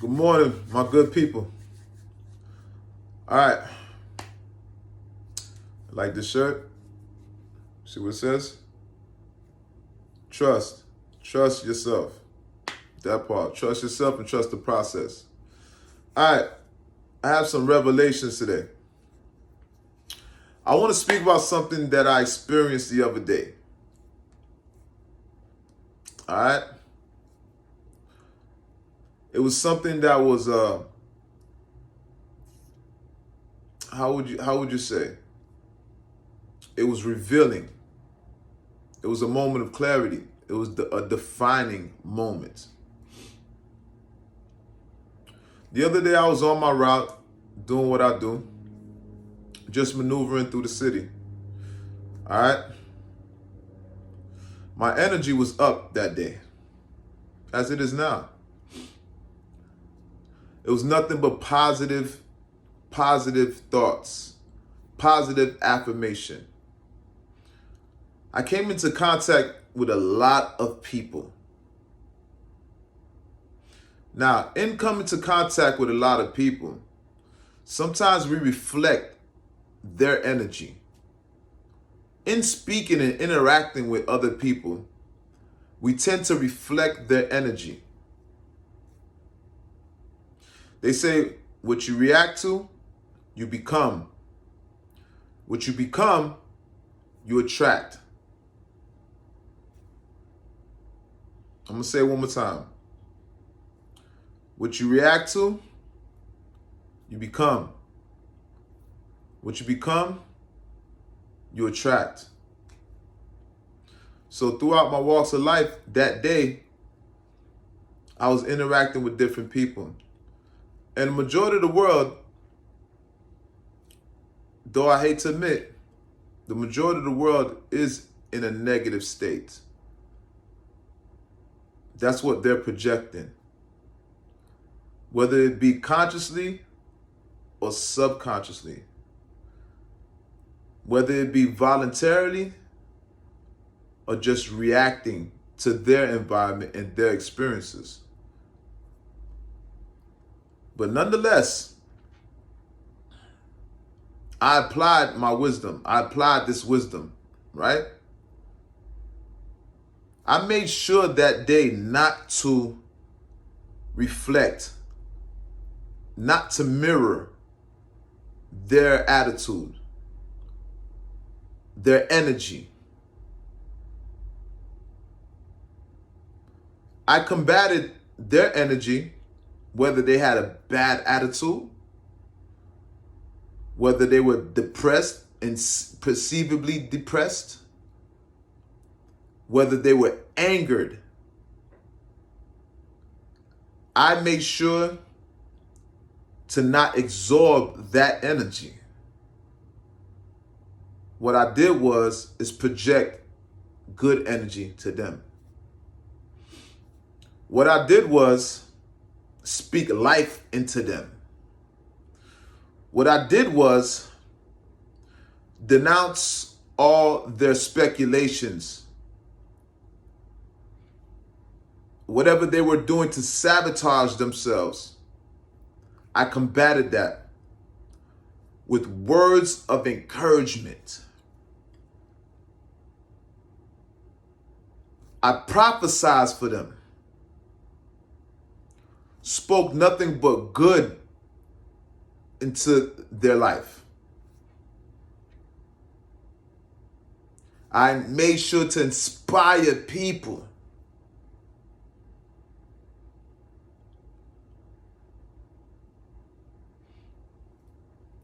Good morning, my good people. All right. Like this shirt? See what it says? Trust. Trust yourself. That part. Trust yourself and trust the process. All right. I have some revelations today. I want to speak about something that I experienced the other day. All right. It was something that was how would you say? It was revealing. It was a moment of clarity. It was a defining moment. The other day I was on my route doing what I do, just maneuvering through the city. All right. My energy was up that day, as it is now. It was nothing but positive thoughts, positive affirmation. I came into contact with a lot of people. Now, in coming into contact with a lot of people, sometimes we reflect their energy. In speaking and interacting with other people, we tend to reflect their energy. They say, what you react to, you become. What you become, you attract. I'm going to say it one more time. What you react to, you become. What you become, you attract. So throughout my walks of life, that day, I was interacting with different people. And the majority of the world, though I hate to admit, the majority of the world is in a negative state. That's what they're projecting. Whether it be consciously or subconsciously. Whether it be voluntarily or just reacting to their environment and their experiences. But nonetheless, I applied my wisdom. I applied this wisdom, right? I made sure that day not to reflect, not to mirror their attitude, their energy. I combated their energy, whether they had a bad attitude, whether they were depressed and perceivably depressed, whether they were angered. I made sure to not absorb that energy. What I did is project good energy to them. What I did was speak life into them. What I did was denounce all their speculations. Whatever they were doing to sabotage themselves, I combated that with words of encouragement. I prophesied for them. Spoke nothing but good into their life. I made sure to inspire people.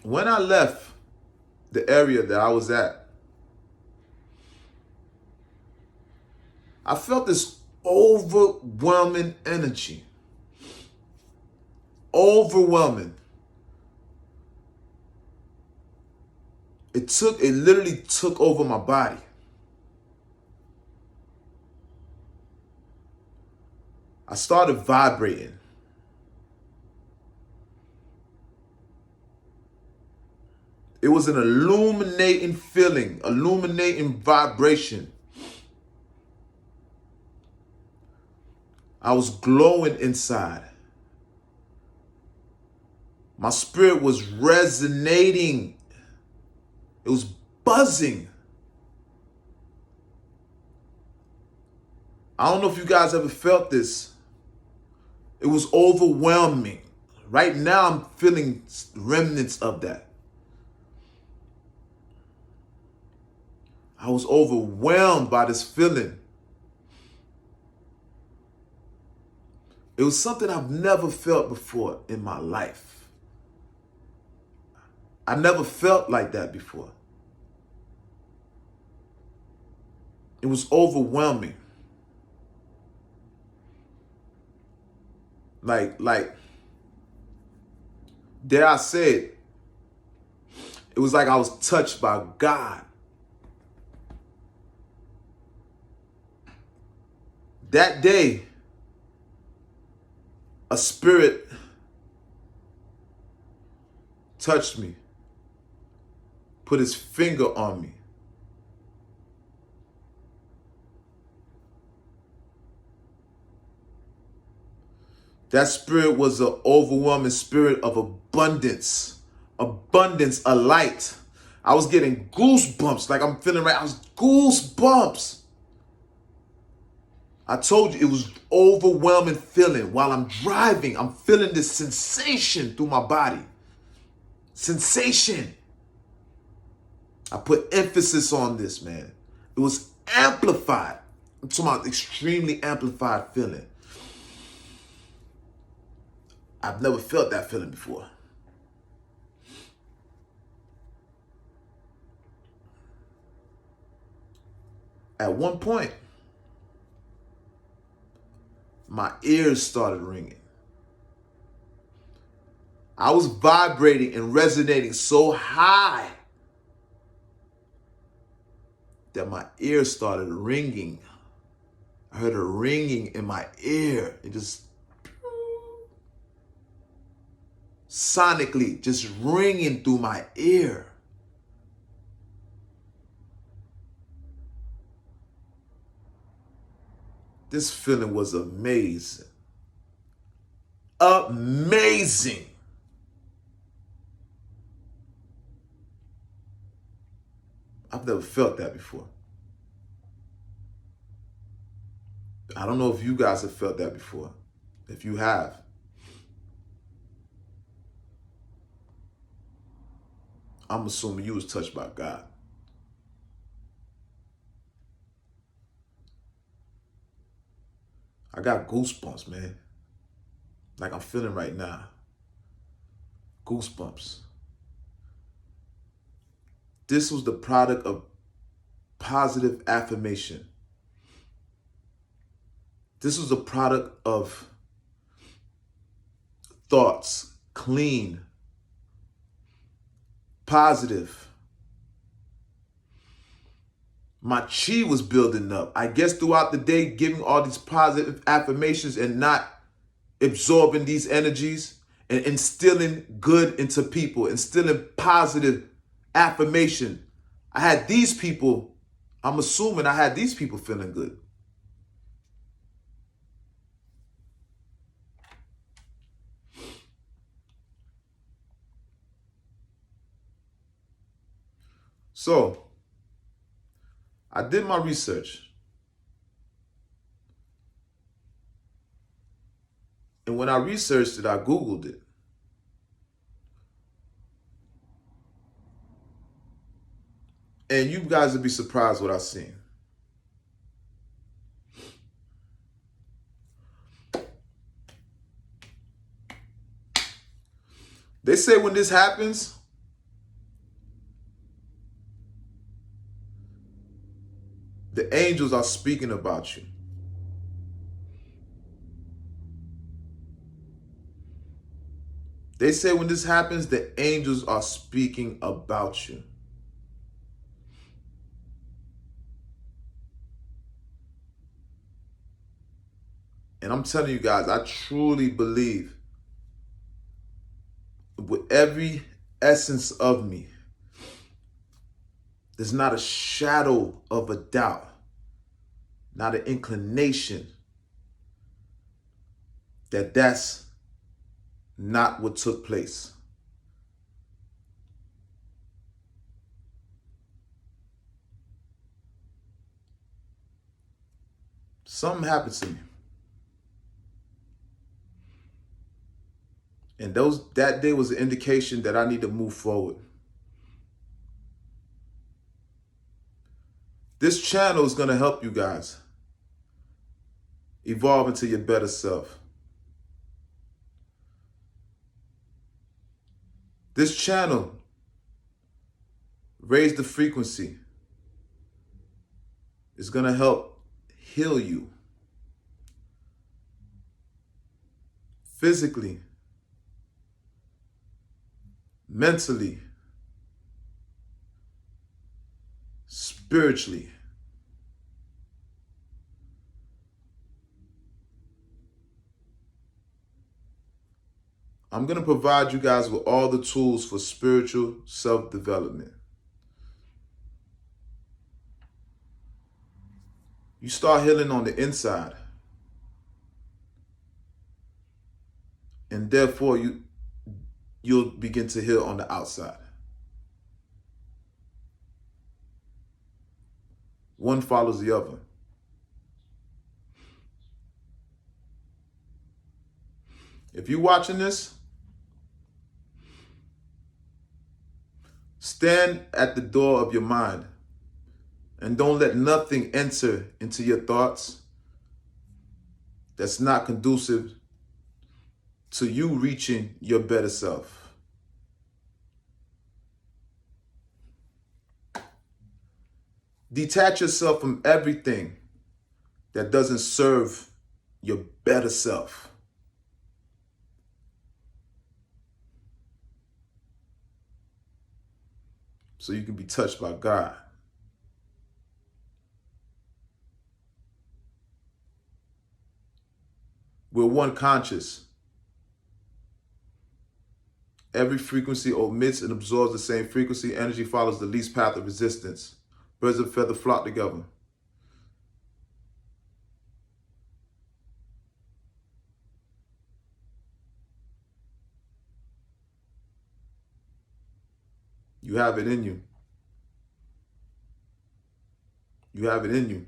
When I left the area that I was at, I felt this overwhelming energy. Overwhelming. It literally took over my body. I started vibrating. It was an illuminating feeling, illuminating vibration. I was glowing inside. My spirit was resonating. It was buzzing. I don't know if you guys ever felt this. It was overwhelming. Right now, I'm feeling remnants of that. I was overwhelmed by this feeling. It was something I've never felt before in my life. I never felt like that before. It was overwhelming. Like, dare I say it was like I was touched by God. That day, a spirit touched me, put his finger on me. That spirit was an overwhelming spirit of abundance, a light. I was getting goosebumps, like I'm feeling right. I was goosebumps. I told you it was overwhelming feeling. While I'm driving, I'm feeling this sensation through my body. Sensation. I put emphasis on this, man. It was amplified. I'm talking about extremely amplified feeling. I've never felt that feeling before. At one point, my ears started ringing. I was vibrating and resonating so high that my ears started ringing. I heard a ringing in my ear. It just sonically just ringing through my ear. This feeling was amazing. Amazing. I've never felt that before. I don't know if you guys have felt that before. If you have, I'm assuming you was touched by God. I got goosebumps, man. Like I'm feeling right now. Goosebumps. This was the product of positive affirmation. This was the product of thoughts, clean, positive. My chi was building up. I guess throughout the day, giving all these positive affirmations and not absorbing these energies and instilling good into people, instilling positive affirmation. I had these people, I'm assuming I had these people feeling good. So, I did my research. And when I researched it, I Googled it. And you guys would be surprised what I've seen. They say when this happens, the angels are speaking about you. They say when this happens, the angels are speaking about you. And I'm telling you guys, I truly believe with every essence of me, there's not a shadow of a doubt, not an inclination that that's not what took place. something happened to me. And that day was an indication that I need to move forward. This channel is going to help you guys evolve into your better self. This channel raise the frequency. It's going to help heal you physically, mentally, spiritually. I'm going to provide you guys with all the tools for spiritual self-development. You start healing on the inside. And therefore, you'll begin to heal on the outside. One follows the other. If you're watching this, stand at the door of your mind and don't let nothing enter into your thoughts that's not conducive to you reaching your better self. Detach yourself from everything that doesn't serve your better self. So you can be touched by God. We're one conscious. Every frequency omits and absorbs the same frequency. Energy follows the least path of resistance. Birds of a feather flock together. You have it in you. You have it in you.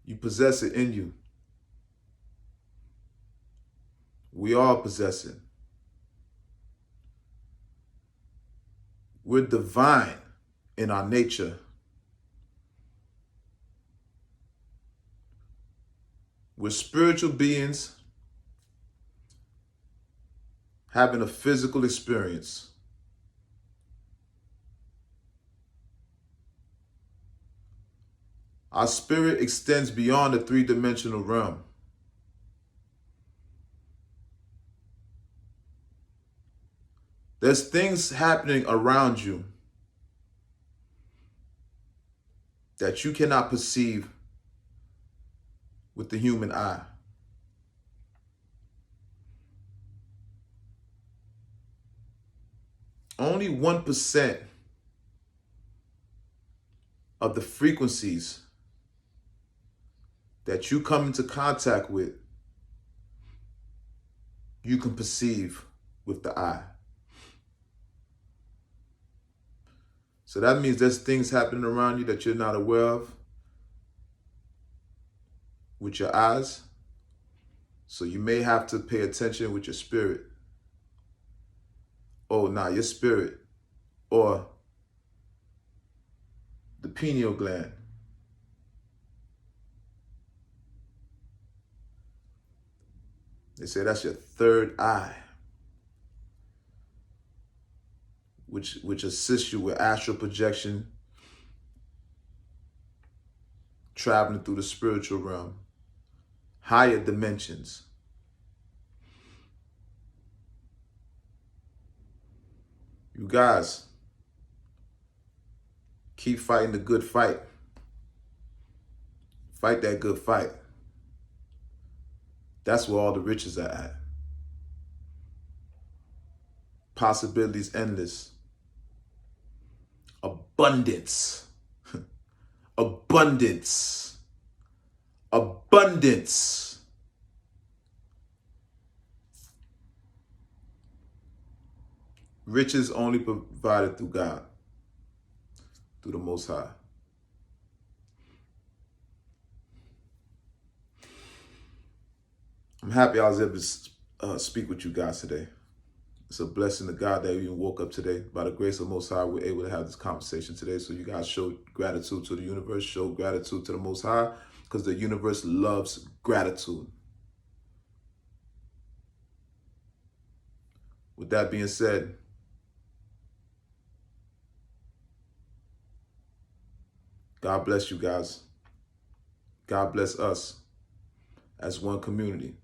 You possess it in you. We all possess it. We're divine in our nature. We're spiritual beings having a physical experience. Our spirit extends beyond the three-dimensional realm. There's things happening around you that you cannot perceive with the human eye. Only 1% of the frequencies that you come into contact with, you can perceive with the eye. So that means there's things happening around you that you're not aware of with your eyes. So you may have to pay attention with your spirit. Oh, nah, your spirit. Or the pineal gland. They say that's your third eye, which assists you with astral projection, traveling through the spiritual realm, higher dimensions. You guys, keep fighting the good fight. Fight that good fight. That's where all the riches are at. Possibilities endless. Abundance. Abundance. Abundance. Riches only provided through God, through the Most High. I'm happy I was able to speak with you guys today. It's a blessing to God that we even woke up today. By the grace of the Most High, we're able to have this conversation today. So you guys show gratitude to the universe, show gratitude to the Most High, because the universe loves gratitude. With that being said, God bless you guys. God bless us as one community.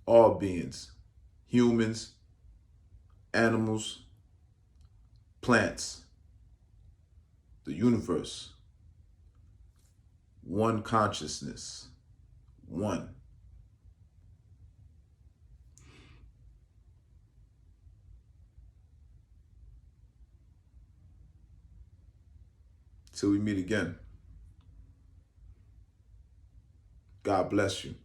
All beings, humans, animals, plants, the universe, one consciousness, one. Till we meet again. God bless you.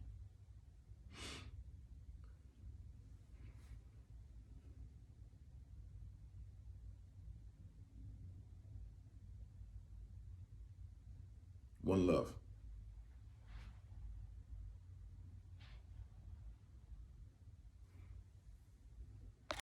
One love.